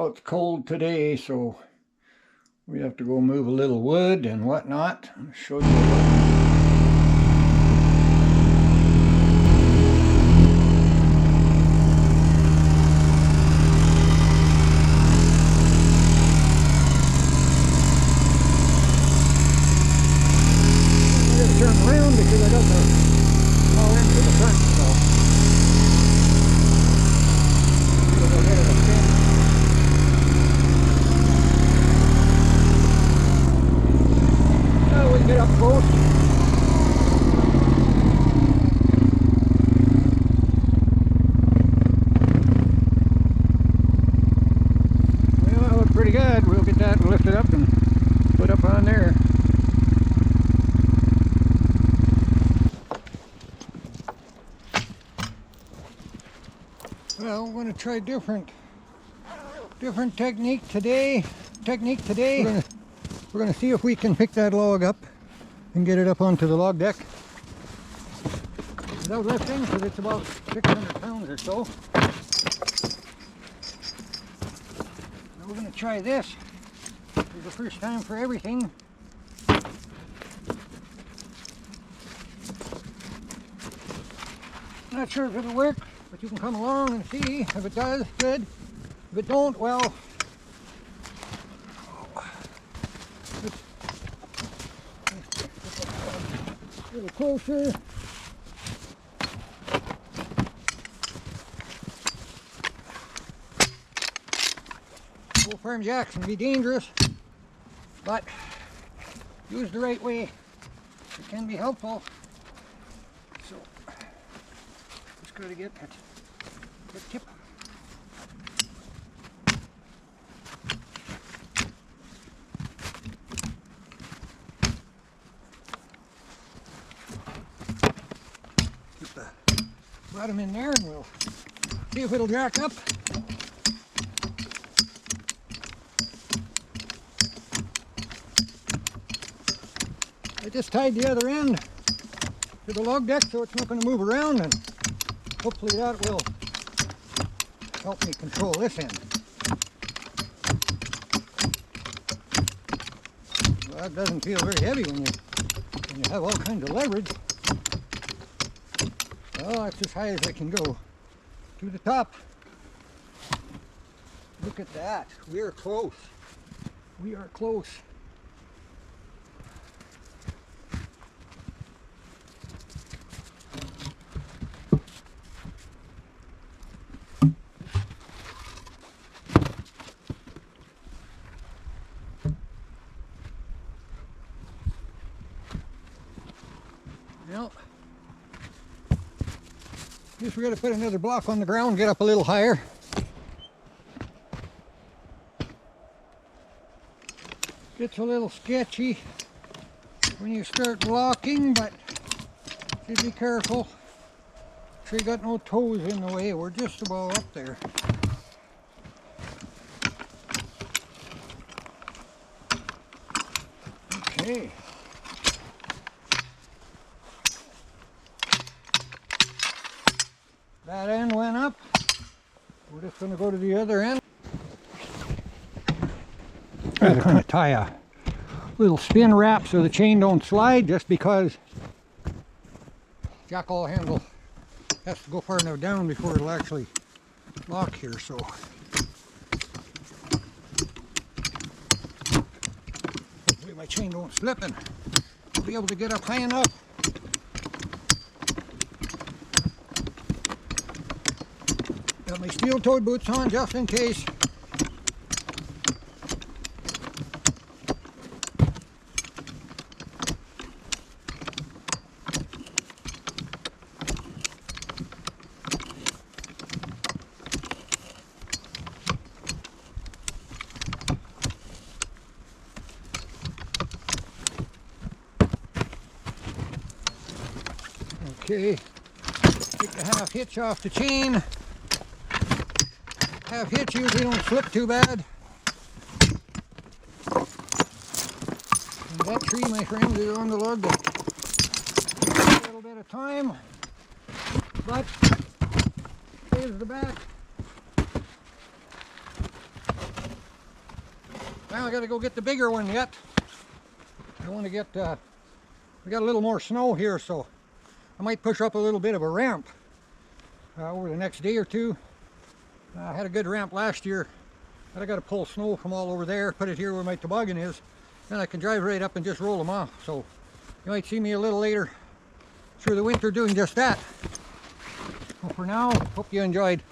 It's cold today, so we have to go move a little wood and whatnot. I'll show you what. Turn around because I got the all into the front, so a little bit of a spin. Now we get up close. Well, that looks pretty good. We'll get that lifted up and put up on there. Well, we're going to try different technique today. We're going to see if we can pick that log up and get it up onto the log deck without lifting, because it's about 600 pounds or so. Now we're going to try this. It's the first time for everything. Not sure if it'll work, but you can come along and see. If it does, good. If it don't, well, a little closer. Full farm jacks can be dangerous, but used the right way, it can be helpful. So just got to get that tip. Put the bottom in there and we'll see if it'll jack up. I just tied the other end to the log deck so it's not going to move around, and hopefully that will help me control this end. Well, that doesn't feel very heavy when you have all kinds of leverage. Well, that's as high as I can go to the top. Look at that. We are close. We are close. Well, guess we got to put another block on the ground, get up a little higher. Gets a little sketchy when you start blocking, but should be careful. Sure you got no toes in the way. We're just about up there. Okay. That end went up. We're just going to go to the other end. I'm going to tie a little spin wrap so the chain don't slide, just because jackal handle has to go far enough down before it'll actually lock here. So hopefully my chain don't slip and I'll be able to get up high enough. Got my steel-toed boots on just in case. Okay, take the half hitch off the chain. Half hitch usually don't slip too bad. And that tree, my friends, is on the log deck. A little bit of time, but saves the back. Now I got to go get the bigger one yet. I want to get, we got a little more snow here, so I might push up a little bit of a ramp over the next day or two. I had a good ramp last year, but I got to pull snow from all over there, put it here where my toboggan is, then I can drive right up and just roll them off. So you might see me a little later through the winter doing just that. Well, for now, hope you enjoyed.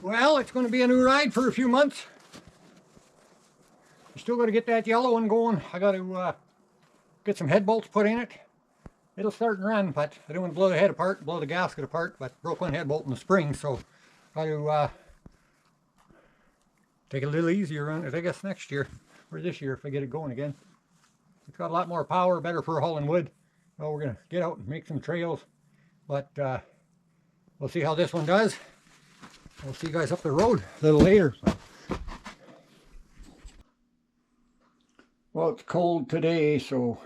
Well, it's going to be a new ride for a few months. You still got to get that yellow one going. I got to get some head bolts put in it. It'll start and run, but I don't want to blow the head apart, blow the gasket apart, but broke one head bolt in the spring, so I got to take it a little easier on it, I guess, next year, or this year if I get it going again. It's got a lot more power, better for hauling wood. Well, we're going to get out and make some trails, but we'll see how this one does. I'll see you guys up the road a little later. Well, it's cold today, so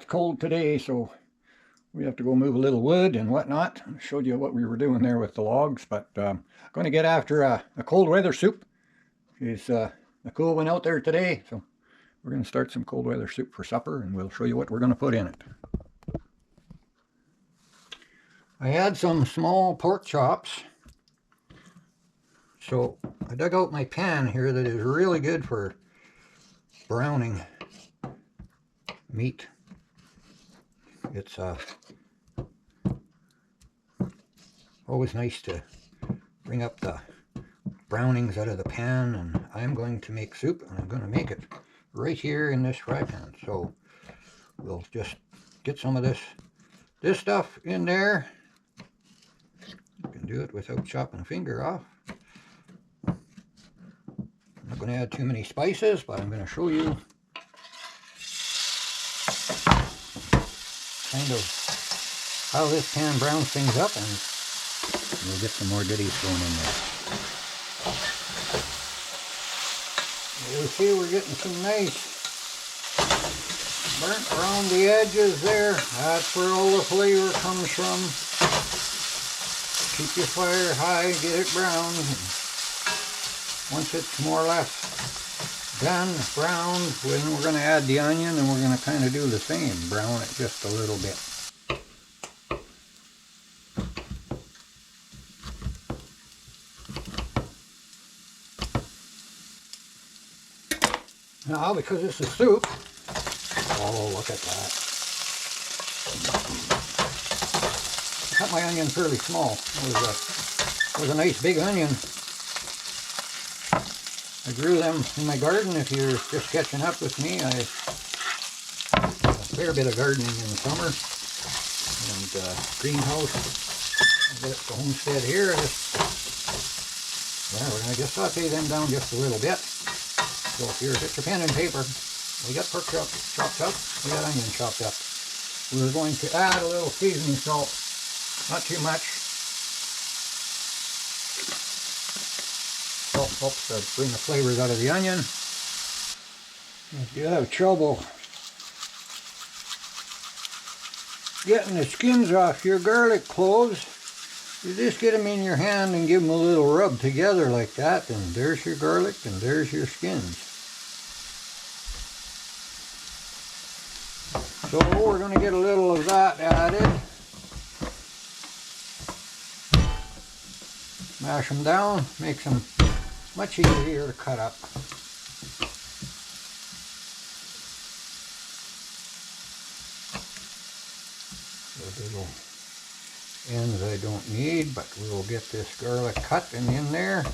we have to go move a little wood and whatnot. I showed you what we were doing there with the logs, but I'm going to get after a cold weather soup. It's a cool one out there today, so we're going to start some cold weather soup for supper, and we'll show you what we're going to put in it. I had some small pork chops. So I dug out my pan here that is really good for browning meat. It's always nice to bring up the brownings out of the pan, and I'm going to make soup, and I'm going to make it right here in this fry pan. So we'll just get some of this stuff in there. You can do it without chopping a finger off. I'm not going to add too many spices, but I'm going to show you kind of how this pan browns things up, and we'll get some more goodies going in there. You'll see we're getting some nice burnt around the edges there. That's where all the flavor comes from. Keep your fire high, get it brown. Once it's more or less done, browned, then we're going to add the onion, and we're going to kind of do the same, brown it just a little bit. Now, because this is soup, oh, look at that. I cut my onion fairly small. It was a nice big onion. I grew them in my garden. If you're just catching up with me, I have a fair bit of gardening in the summer, and greenhouse. I've got the homestead here. Yeah, we're going to just saute them down just a little bit. So if you're get your pen and paper, we got pork chopped up, we got onion chopped up. We're going to add a little seasoning salt, not too much. Helps to bring the flavors out of the onion. If you have trouble getting the skins off your garlic cloves, you just get them in your hand and give them a little rub together like that, and there's your garlic and there's your skins. So we're going to get a little of that added. Mash them down, makes them much easier to cut up. The little ends I don't need, but we will get this garlic cut and in there.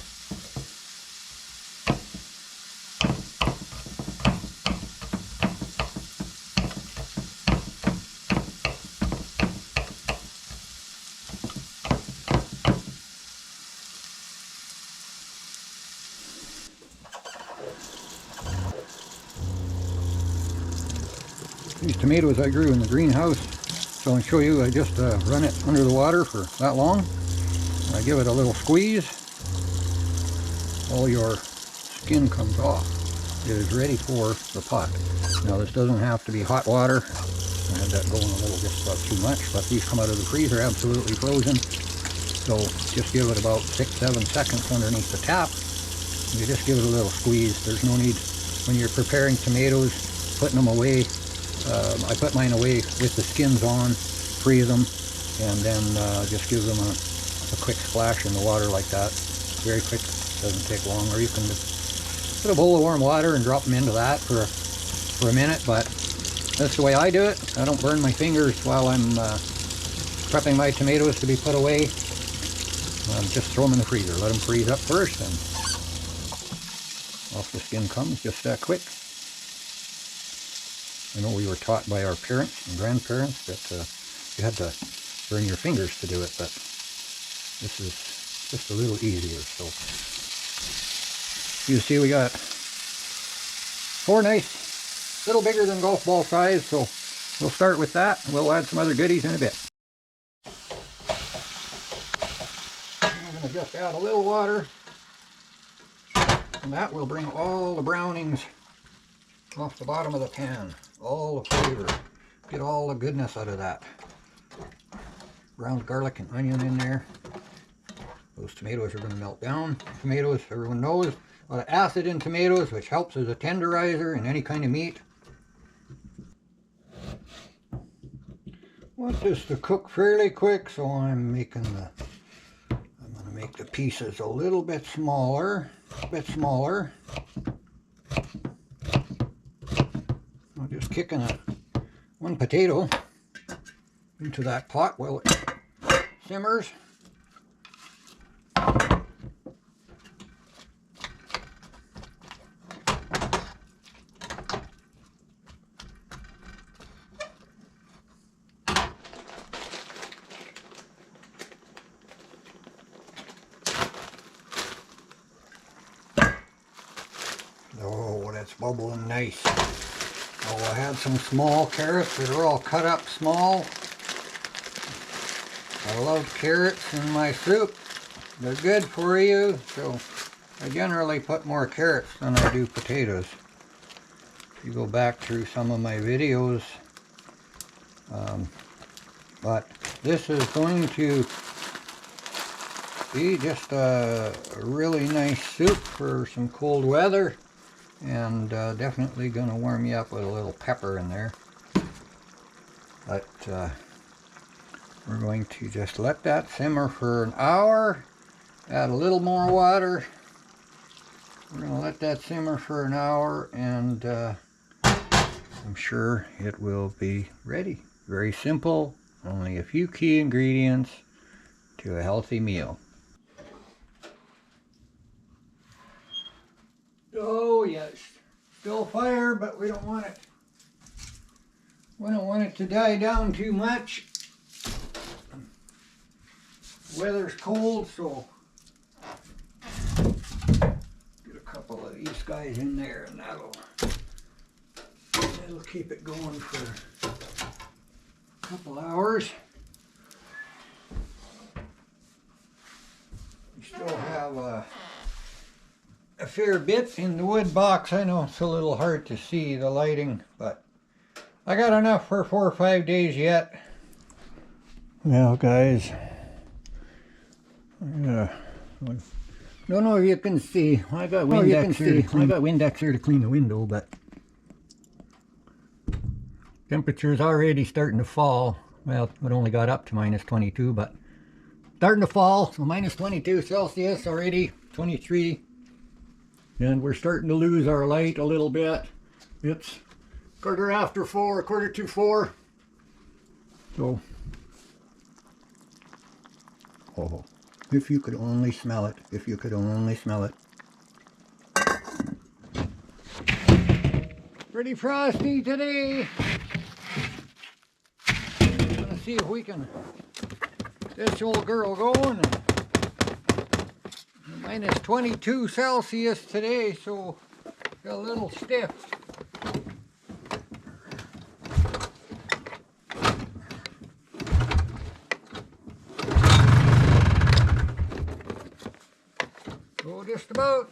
tomatoes I grew in the greenhouse. So I'll show you, I just run it under the water for that long. I give it a little squeeze. All your skin comes off. It is ready for the pot. Now this doesn't have to be hot water. I had that going a little just about too much, but these come out of the freezer absolutely frozen. So just give it about 6-7 seconds underneath the tap. You just give it a little squeeze. There's no need, when you're preparing tomatoes, putting them away. I put mine away with the skins on, freeze them, and then just give them a quick splash in the water like that. Very quick, doesn't take long. Or you can just put a bowl of warm water and drop them into that for a minute, but that's the way I do it. I don't burn my fingers while I'm prepping my tomatoes to be put away. Just throw them in the freezer. Let them freeze up first, and off the skin comes just that quick. I know we were taught by our parents and grandparents that you had to burn your fingers to do it, but this is just a little easier. So you see, we got 4 nice, little bigger than golf ball size, so we'll start with that. We'll add some other goodies in a bit. I'm going to just add a little water, and that will bring all the brownings off the bottom of the pan. All the flavor. Get all the goodness out of that. Ground garlic and onion in there. Those tomatoes are going to melt down. Tomatoes, everyone knows, a lot of acid in tomatoes, which helps as a tenderizer in any kind of meat. Want this to cook fairly quick, so I'm going to make the pieces a little bit smaller. I'm just kicking one potato into that pot while it simmers. Oh, that's bubbling nice. Oh, I had some small carrots that are all cut up small. I love carrots in my soup. They're good for you, so I generally put more carrots than I do potatoes. If you go back through some of my videos, but this is going to be just a really nice soup for some cold weather. And definitely going to warm you up with a little pepper in there. But we're going to just let that simmer for an hour. Add a little more water. We're going to let that simmer for an hour, and I'm sure it will be ready. Very simple, only a few key ingredients to a healthy meal. Oh yes, still fire, but we don't want it to die down too much. The weather's cold, so get a couple of these guys in there, and that'll keep it going for a couple hours. We still have a fair bit in the wood box. I know it's a little hard to see the lighting, but I got enough for 4 or 5 days yet. Well, guys, don't know if you can see. I got Windex here to clean the window, but temperature's already starting to fall. Well, it only got up to -22, but starting to fall. So -22 Celsius already, 23. And we're starting to lose our light a little bit. It's quarter to 4. So, oh, if you could only smell it, if you could only smell it. Pretty frosty today. I'm gonna see if we can get this old girl going. -22 Celsius today, so a little stiff. Just about.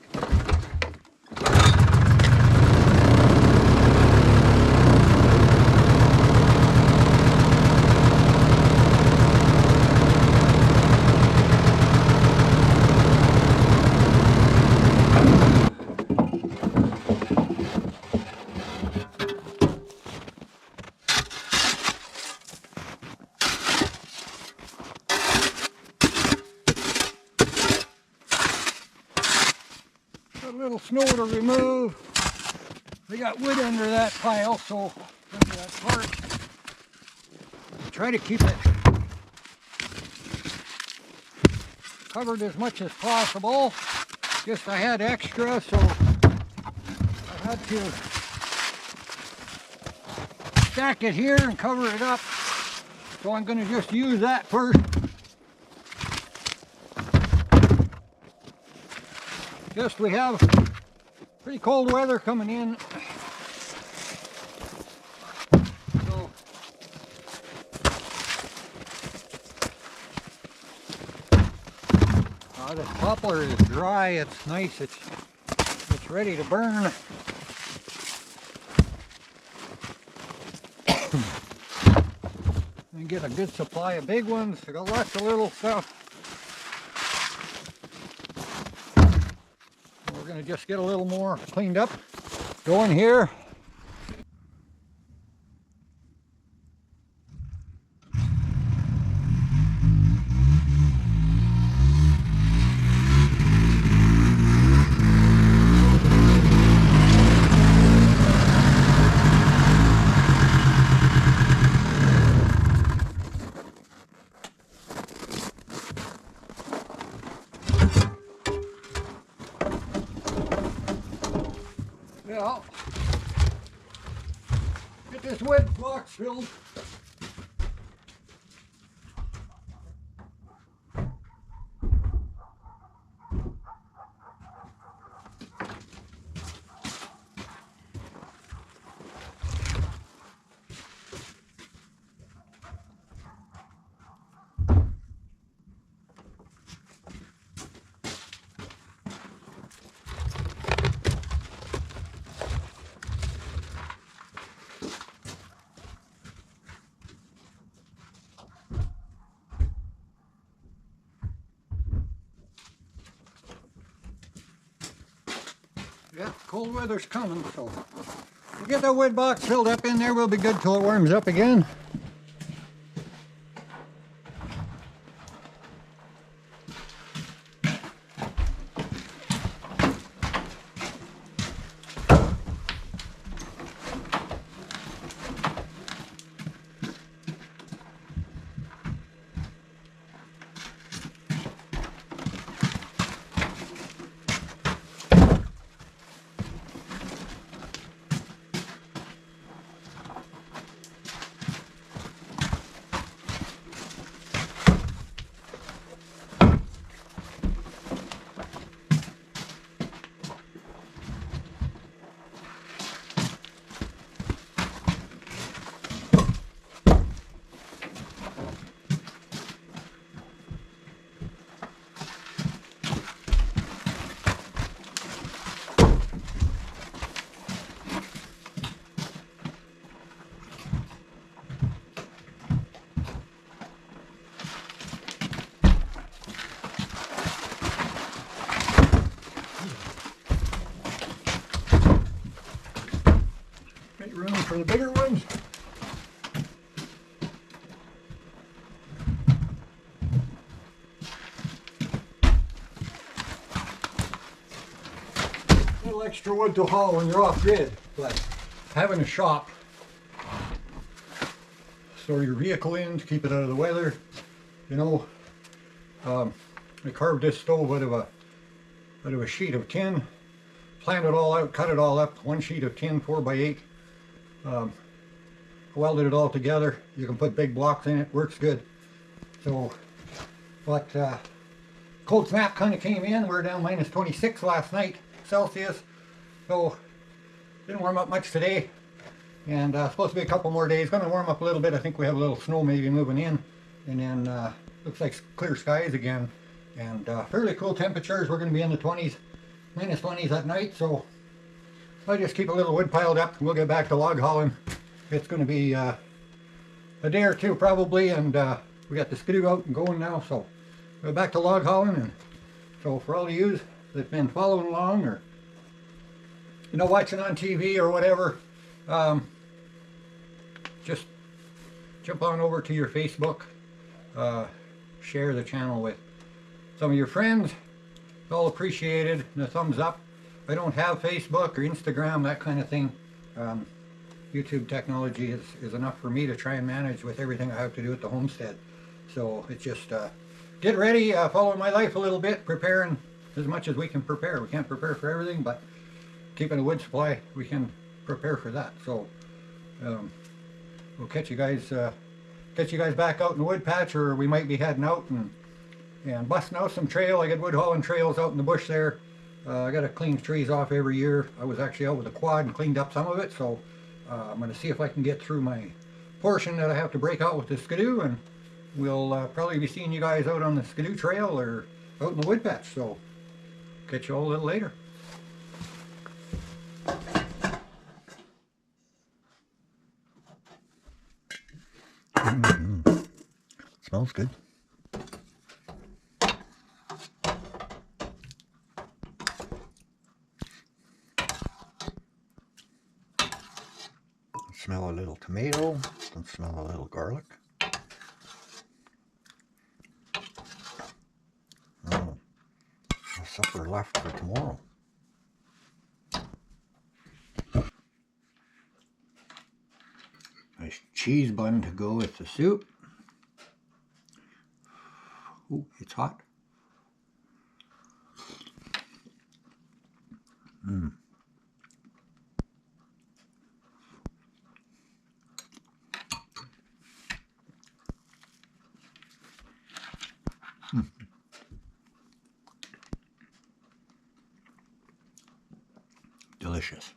A little snow to remove. We got wood under that pile, so under that part. Try to keep it covered as much as possible. Just I had extra, so I had to stack it here and cover it up. So I'm going to just use that first. Just we have pretty cold weather coming in, so the poplar is dry. It's nice. It's ready to burn. And get a good supply of big ones. I got lots of little stuff. We're going to just get a little more cleaned up. Go in here. Yeah, get this wood box filled. Yeah, cold weather's coming, so we'll get that wood box filled up in there. We'll be good till it warms up again. Room for the bigger ones. A little extra wood to haul when you're off grid, but having a shop, store your vehicle in to keep it out of the weather. You know, I carved this stove out of a sheet of tin, planned it all out, cut it all up, one sheet of tin, 4x8. Welded it all together. You can put big blocks in it, works good. So, but cold snap kind of came in. We're down minus 26 last night Celsius, so didn't warm up much today, and supposed to be a couple more days. Going to warm up a little bit. I think we have a little snow maybe moving in, and then looks like clear skies again and fairly cool temperatures. We're going to be in the 20s, minus 20s at night, so I just keep a little wood piled up and we'll get back to log hauling. It's going to be a day or two probably, and we got the skidoo out and going now, so we're back to log hauling. And so for all of you that've been following along, or watching on TV or whatever, just jump on over to your Facebook, share the channel with some of your friends. It's all appreciated, and a thumbs up. I don't have Facebook or Instagram, that kind of thing. YouTube technology is enough for me to try and manage with everything I have to do at the homestead. So it's just get ready, following my life a little bit, preparing as much as we can prepare. We can't prepare for everything, but keeping a wood supply, we can prepare for that. So we'll catch you guys back out in the wood patch, or we might be heading out and busting out some trail. I got wood hauling trails out in the bush there. I got to clean trees off every year. I was actually out with a quad and cleaned up some of it, so I'm going to see if I can get through my portion that I have to break out with the skidoo, and we'll probably be seeing you guys out on the skidoo trail or out in the wood patch. So catch you all a little later. Smells good. Smell a little tomato, can smell a little garlic. Oh, supper left for tomorrow. Nice cheese bun to go with the soup. Ooh, it's hot. Delicious.